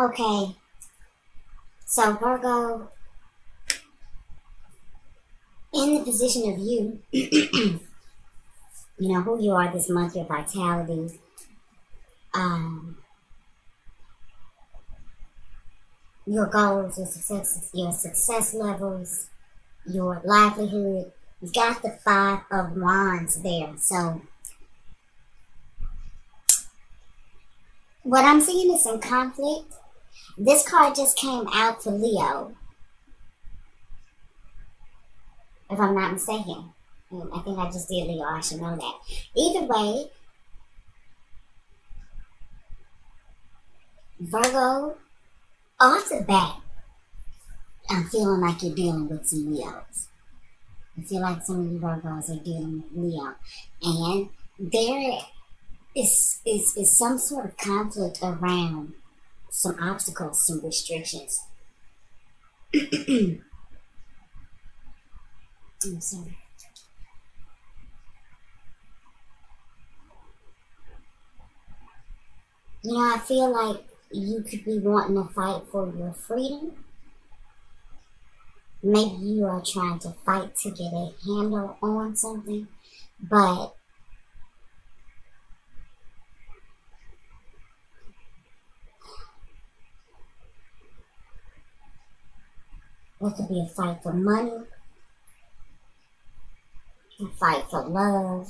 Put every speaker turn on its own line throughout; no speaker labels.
Okay, so Virgo, in the position of you, you know who you are this month, your vitality, your goals, your success levels, your livelihood. You got the Five of Wands there. So what I'm seeing is some conflict. This card just came out for Leo, if I'm not mistaken. I think I just did Leo. I should know that. Either way, Virgo, off the bat, I'm feeling like you're dealing with some Leos. I feel like some of you Virgos are dealing with Leo. And there is some sort of conflict around some obstacles, some restrictions. I'm sorry. You know, I feel like you could be wanting to fight for your freedom. Maybe you are trying to fight to get a handle on something, but it could be a fight for money, a fight for love,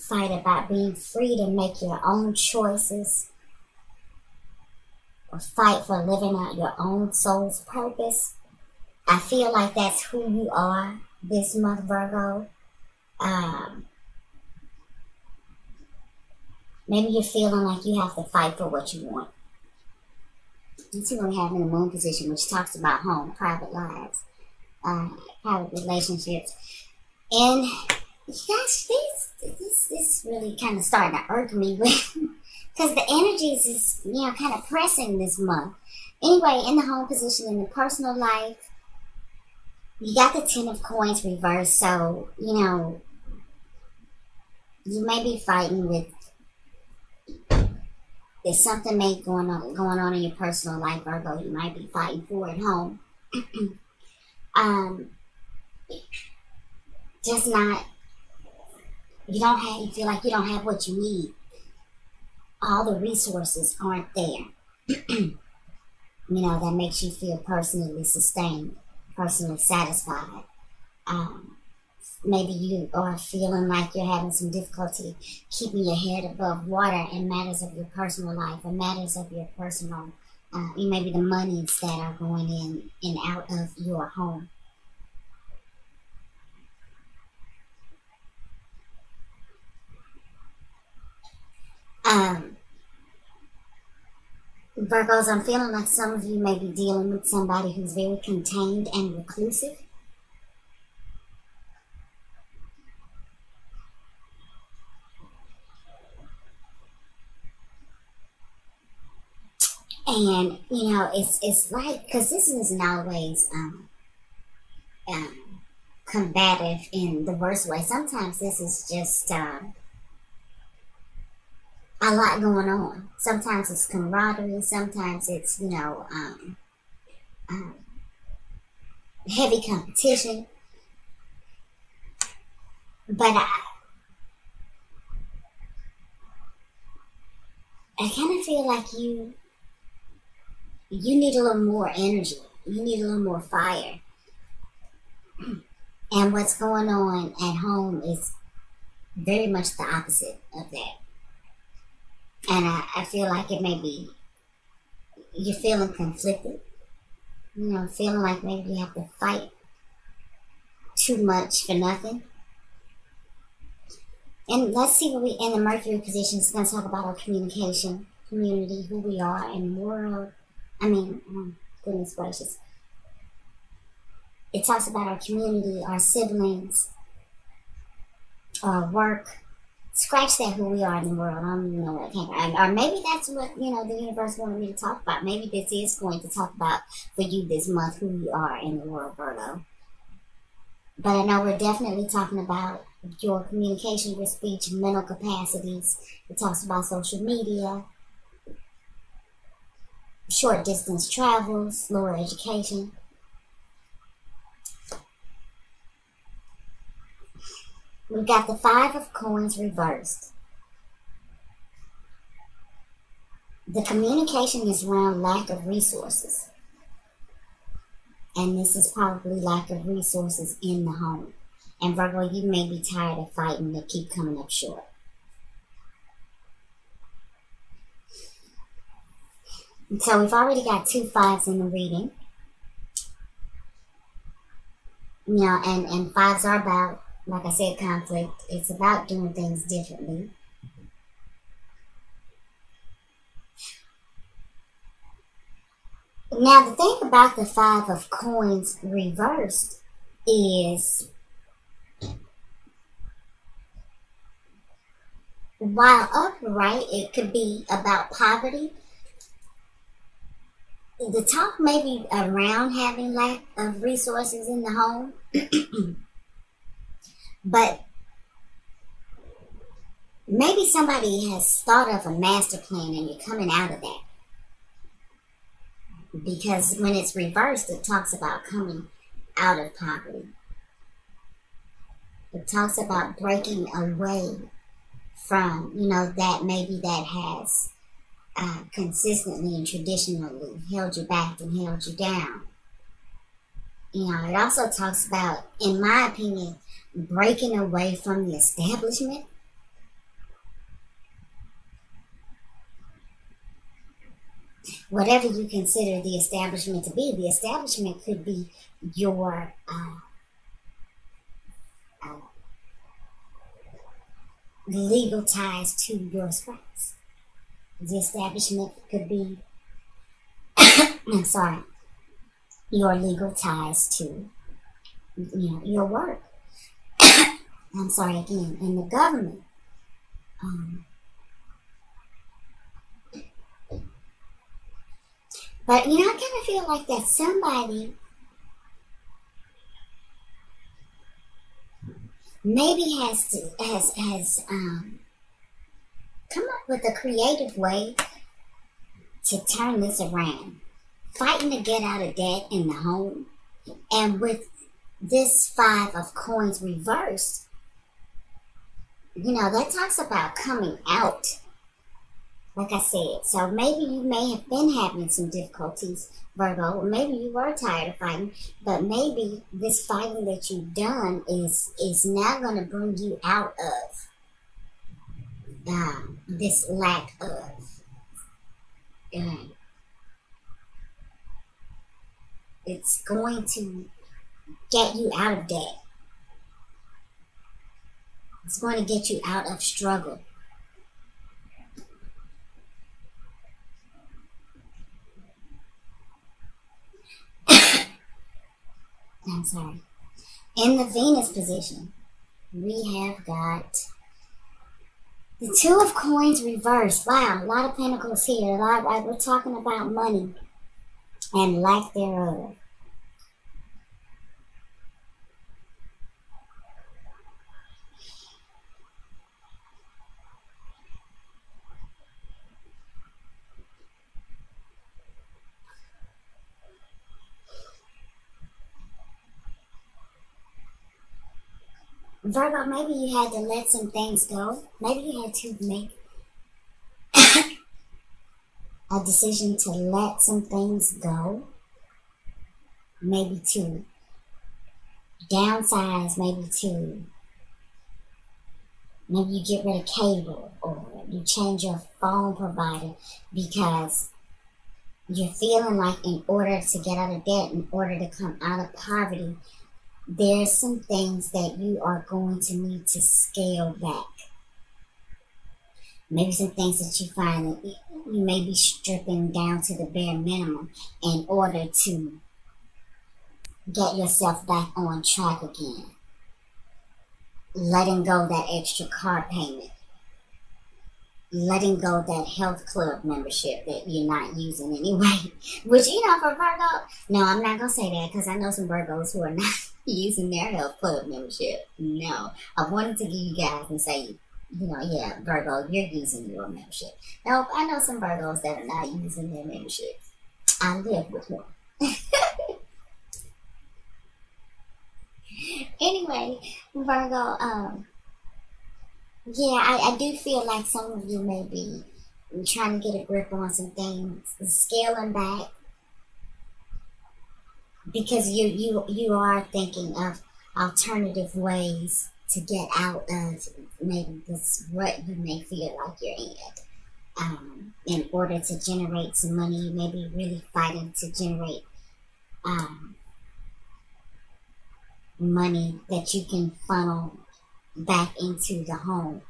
fight about being free to make your own choices, or fight for living out your own soul's purpose. I feel like that's who you are this month, Virgo. Maybe you're feeling like you have to fight for what you want. Let's see what we have in the moon position, which talks about home, private lives, private relationships. And gosh, this really kind of starting to irk me with, because the energies is, you know, kind of pressing this month. Anyway, in the home position, in the personal life, you got the Ten of Coins reversed. So, you know, you may be fighting with, there's something may going on in your personal life, Virgo. You might be fighting for at home. Just not, you feel like you don't have what you need. All the resources aren't there. You know, that makes you feel personally sustained, personally satisfied. Maybe you are feeling like you're having some difficulty keeping your head above water in matters of your personal life, or matters of your personal, maybe the monies that are going in and out of your home. Virgos, I'm feeling like some of you may be dealing with somebody who's very contained and reclusive. And, you know, it's like, because this isn't always combative in the worst way. Sometimes this is just a lot going on. Sometimes it's camaraderie. Sometimes it's, you know, heavy competition. But I kind of feel like you need a little more energy. You need a little more fire. And what's going on at home is very much the opposite of that. And I feel like it may be, you're feeling conflicted. You know, feeling like maybe you have to fight too much for nothing. And let's see what we, in the Mercury position, it's going to talk about our communication, community, who we are in the world. I mean, goodness gracious. It talks about our community, our siblings, our work. Scratch that, who we are in the world. I don't even know what came from. Or maybe that's what, you know, the universe wanted me to talk about. Maybe this is going to talk about for you this month, who you are in the world, Virgo. But I know we're definitely talking about your communication, your speech, mental capacities. It talks about social media, short distance travel, slower education. We've got the Five of Coins reversed. The communication is around lack of resources. And this is probably lack of resources in the home. And Virgo, you may be tired of fighting to keep coming up short. And so we've already got 2 5s in the reading. You know, and 5s are about, like I said, conflict. It's about doing things differently. Now, the thing about the Five of Coins reversed is, while upright, it could be about poverty. The talk may be around having lack of resources in the home. But maybe somebody has thought of a master plan and you're coming out of that. Because when it's reversed, it talks about coming out of poverty. It talks about breaking away from, you know, that maybe that has consistently and traditionally held you back and held you down. You know, it also talks about, in my opinion, breaking away from the establishment. Whatever you consider the establishment to be, the establishment could be your legal ties to your spouse. The establishment could be, I'm sorry, your legal ties to, you know, your work. I'm sorry again, in the government. But, you know, I kind of feel like that somebody maybe has come up with a creative way to turn this around. Fighting to get out of debt in the home. And with this Five of Coins reversed, you know, that talks about coming out. Like I said, so maybe you may have been having some difficulties, Virgo, or maybe you were tired of fighting, but maybe this fighting that you've done is now going to bring you out of this lack of. It's going to get you out of debt. It's going to get you out of struggle. I'm sorry. In the Venus position, we have got the Two of Coins reversed. Wow, a lot of pentacles here. We're talking about money and lack thereof. Virgo, maybe you had to let some things go. Maybe you had to make a decision to let some things go. Maybe to downsize, maybe you get rid of cable or you change your phone provider because you're feeling like in order to get out of debt, in order to come out of poverty, there's some things that you are going to need to scale back. Maybe some things that you find that you may be stripping down to the bare minimum in order to get yourself back on track again. Letting go that extra car payment. Letting go that health club membership that you're not using anyway. Which, you know, for Virgo, no, I'm not going to say that because I know some Virgos who are not using their health club membership. No, I wanted to give you guys and say, you know, yeah, Virgo, you're using your membership. Now, I know some Virgos that are not using their membership. I live with one. Anyway, Virgo, yeah, I do feel like some of you may be trying to get a grip on some things, scaling back, because you are thinking of alternative ways to get out of maybe this rut you may feel like you're in order to generate some money. You may be really fighting to generate money that you can funnel back into the home.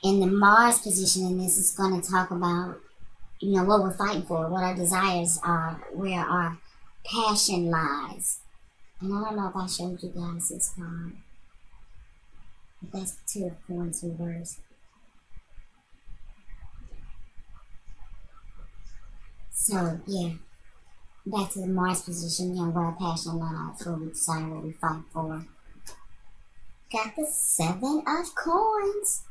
In the Mars position in this is going to talk about, you know, what we're fighting for, what our desires are, where our passion lies. And I don't know if I showed you guys this card. But that's the Two of Coins reversed. So, yeah. Back to the Mars position, you know, where our passion lies, where we desire, what we fight for. Got the Seven of Coins.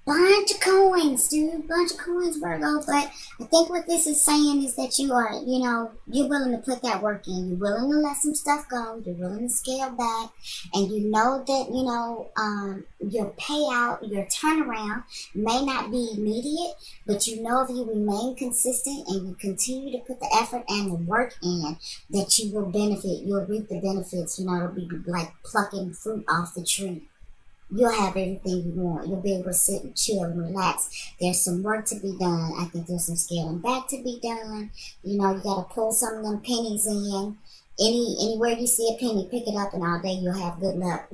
Bunch of coins, dude. Bunch of coins, Virgo. But I think what this is saying is that you are, you know, you're willing to put that work in. You're willing to let some stuff go. You're willing to scale back. And you know that, you know, your payout, your turnaround may not be immediate. But you know if you remain consistent and you continue to put the effort and the work in, that you will benefit. You'll reap the benefits. You know, it'll be like plucking fruit off the tree. You'll have everything you want. You'll be able to sit and chill and relax. There's some work to be done. I think there's some scaling back to be done. You know, you got to pull some of them pennies in. Anywhere you see a penny, pick it up, and all day you'll have good luck.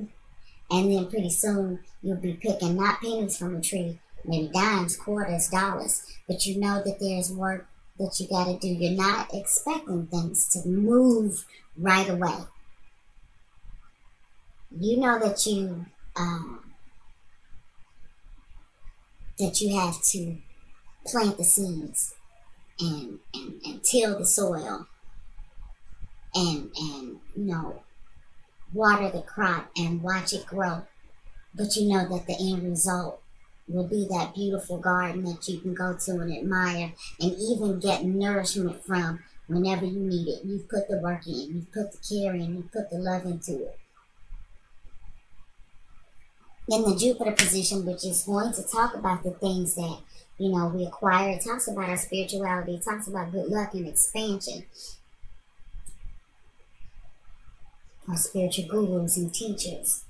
And then pretty soon you'll be picking not pennies from a tree, maybe dimes, quarters, dollars. But you know that there's work that you got to do. You're not expecting things to move right away. You know that you have to plant the seeds and till the soil and you know, water the crop and watch it grow. But you know that the end result will be that beautiful garden that you can go to and admire and even get nourishment from whenever you need it. You've put the work in, you've put the care in, you've put the love into it. In the Jupiter position, which is going to talk about the things that, you know, we acquire. It talks about our spirituality. It talks about good luck and expansion. Our spiritual gurus and teachers.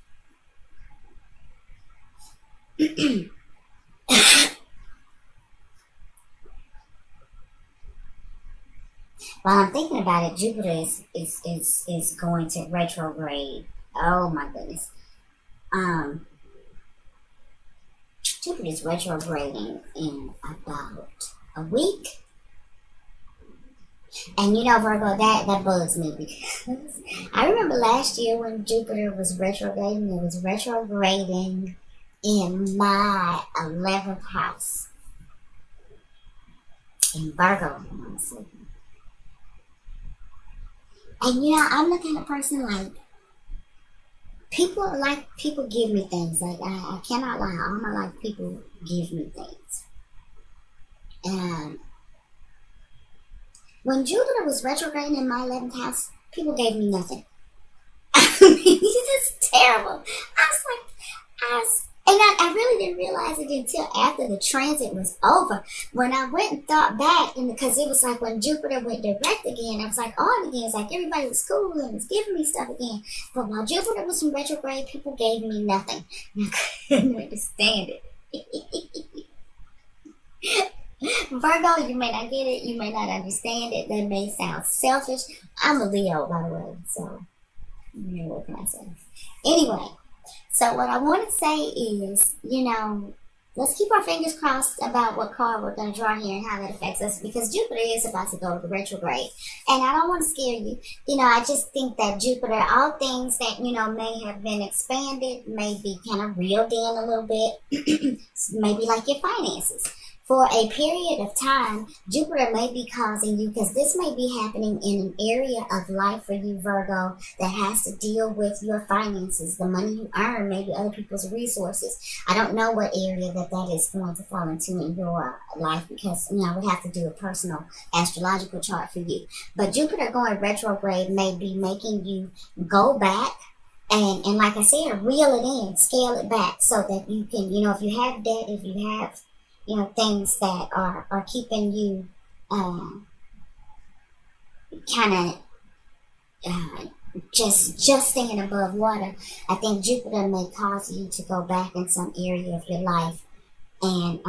While I'm thinking about it, Jupiter is going to retrograde. Oh my goodness. Jupiter is retrograding in about a week. And you know, Virgo, that bugs me because I remember last year when Jupiter was retrograding, it was retrograding in my 11th house. In Virgo, honestly. And you know, I'm the kind of person like, people give me things. Like, I cannot lie. All my life, people give me things. And when Jupiter was retrograding in my 11th house, people gave me nothing. I mean, it's terrible. I really didn't realize it until after the transit was over. When I went and thought back, and because it was like when Jupiter went direct again, I was like on again. It's like everybody was cool and was giving me stuff again. But while Jupiter was in retrograde, people gave me nothing. And I couldn't understand it. Virgo, you may not get it. You may not understand it. That may sound selfish. I'm a Leo, by the way. So, you know, what can I say? Anyway. So what I want to say is, you know, let's keep our fingers crossed about what card we're going to draw here and how that affects us, because Jupiter is about to go to retrograde. And I don't want to scare you. You know, I just think that Jupiter, all things that, you know, may have been expanded, may be kind of reeled in a little bit. Maybe like your finances. For a period of time, Jupiter may be causing you, because this may be happening in an area of life for you, Virgo, that has to deal with your finances, the money you earn, maybe other people's resources. I don't know what area that is going to fall into in your life, because, you know, we have to do a personal astrological chart for you. But Jupiter going retrograde may be making you go back and like I said, reel it in, scale it back, so that you can, you know, if you have debt, if you have, you know, things that are keeping you kind of just staying above water, I think Jupiter may cause you to go back in some area of your life. And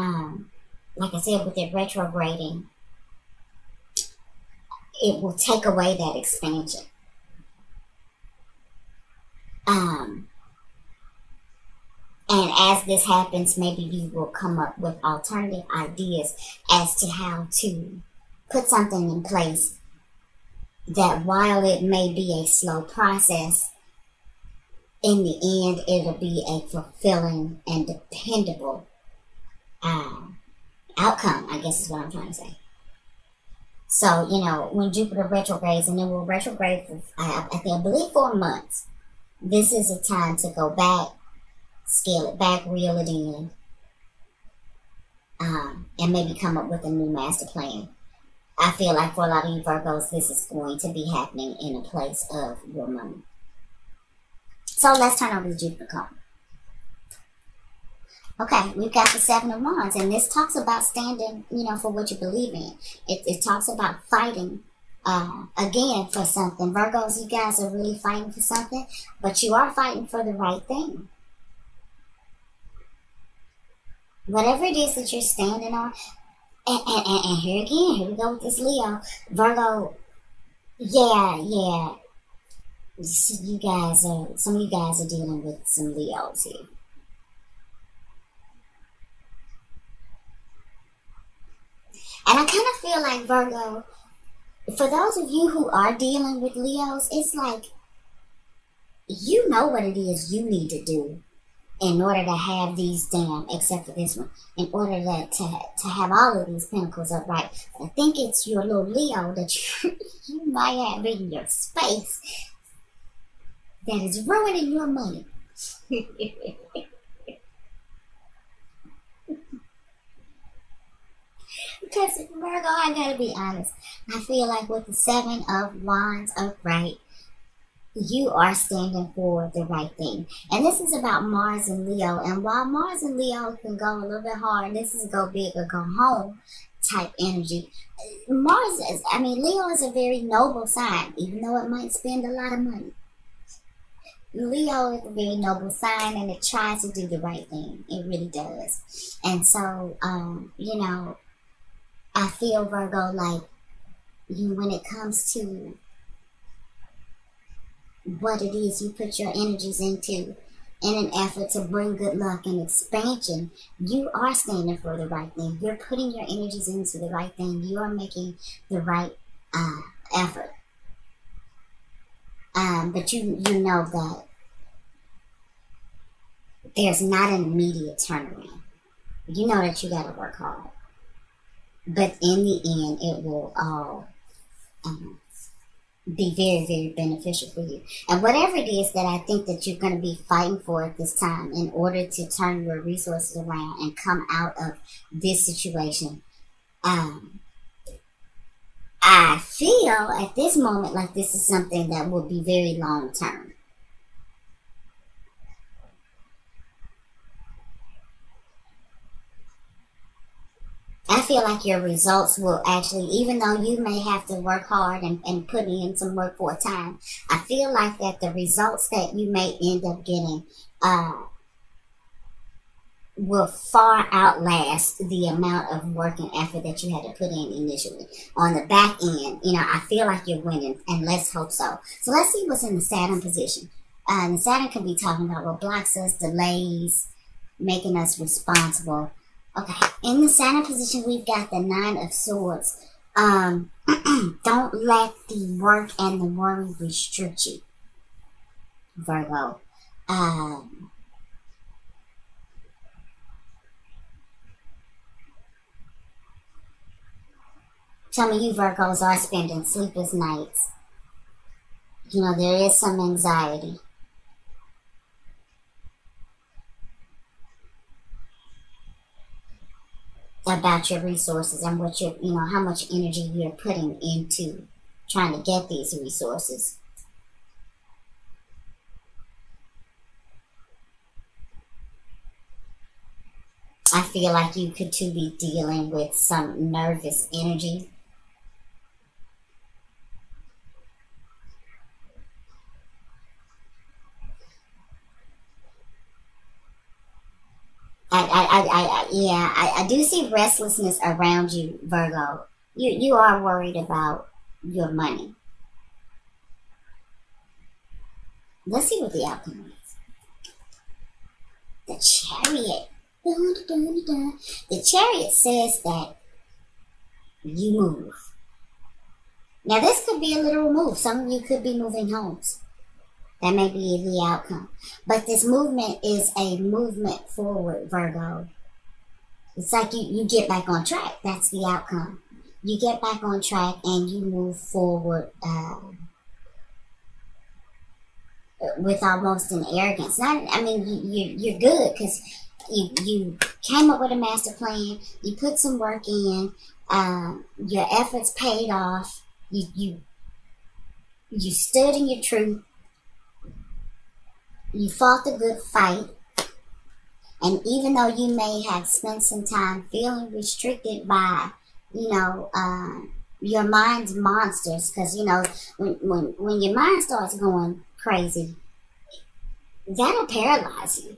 like I said, with it retrograding, it will take away that expansion. And as this happens, maybe you will come up with alternative ideas as to how to put something in place that, while it may be a slow process, in the end, it'll be a fulfilling and dependable outcome, I guess is what I'm trying to say. So, you know, when Jupiter retrogrades, and it will retrograde for, I believe, 4 months, this is a time to go back, scale it back, reel it in, and maybe come up with a new master plan. I feel like for a lot of you Virgos, this is going to be happening in a place of your money. So let's turn over the Jupiter card. Okay, we've got the Seven of Wands, and this talks about standing, you know, for what you believe in. It talks about fighting, again, for something. Virgos, you guys are really fighting for something, but you are fighting for the right thing. Whatever it is that you're standing on, and here again, here we go with this Leo. Virgo, yeah. You guys are, some of you guys are dealing with some Leos here. And I kind of feel like, Virgo, for those of you who are dealing with Leos, it's like, you know what it is you need to do in order to have these, except for this one, in order to have all of these pentacles upright. I think it's your little Leo that you might have in your space that is ruining your money. Because, Virgo, I gotta be honest, I feel like with the Seven of Wands upright, you are standing for the right thing. And this is about Mars and Leo. And while Mars and Leo can go a little bit hard, this is go big or go home type energy. Mars is, Leo is a very noble sign, even though it might spend a lot of money. Leo is a very noble sign, and it tries to do the right thing. It really does. And so, you know, I feel, Virgo, like when it comes to what it is you put your energies into in an effort to bring good luck and expansion, you are standing for the right thing. You're putting your energies into the right thing. You are making the right effort. But you know that there's not an immediate turnaround. You know that you got to work hard. But in the end, it will all be very, very beneficial for you. And whatever it is that I think that you're going to be fighting for at this time in order to turn your resources around and come out of this situation, I feel at this moment like this is something that will be very long term. I feel like your results will actually, even though you may have to work hard and put in some work for a time, I feel like that the results that you may end up getting will far outlast the amount of work and effort that you had to put in initially. On the back end, you know, I feel like you're winning, and let's hope so. So let's see what's in the Saturn position. The Saturn could be talking about what blocks us, delays, making us responsible. Okay, in the Saturn position, we've got the Nine of Swords. Don't let the work and the worry restrict you, Virgo. Some of you Virgos are spending sleepless nights. You know, there is some anxiety. About your resources and what you're, you know, how much energy you're putting into trying to get these resources. I feel like you could too be dealing with some nervous energy. I do see restlessness around you, Virgo. You are worried about your money. Let's see what the outcome is. The Chariot. Dun, dun, dun, dun. The Chariot says that you move. Now this could be a literal move. Some of you could be moving homes. That may be the outcome. But this movement is a movement forward, Virgo. It's like you get back on track. That's the outcome. You get back on track and you move forward with almost an arrogance. I mean, you're good because you came up with a master plan. You put some work in. Your efforts paid off. You stood in your truth. You fought the good fight. And even though you may have spent some time feeling restricted by, you know, your mind's monsters, because, you know, when your mind starts going crazy, that'll paralyze you.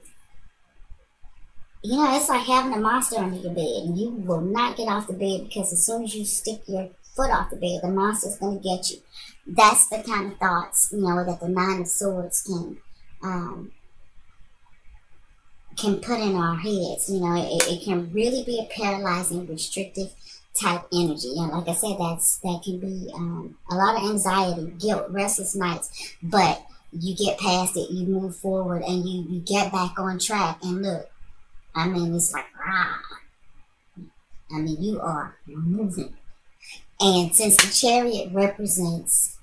You know, it's like having a monster under your bed, and you will not get off the bed because as soon as you stick your foot off the bed, the monster's going to get you. That's the kind of thoughts, you know, that the Nine of Swords can put in our heads. You know, it can really be a paralyzing, restrictive type energy. You know, like I said, that can be a lot of anxiety, guilt, restless nights, but you get past it, you move forward, and you get back on track. And look, I mean, it's like, rah. I mean, you are moving. And since the Chariot represents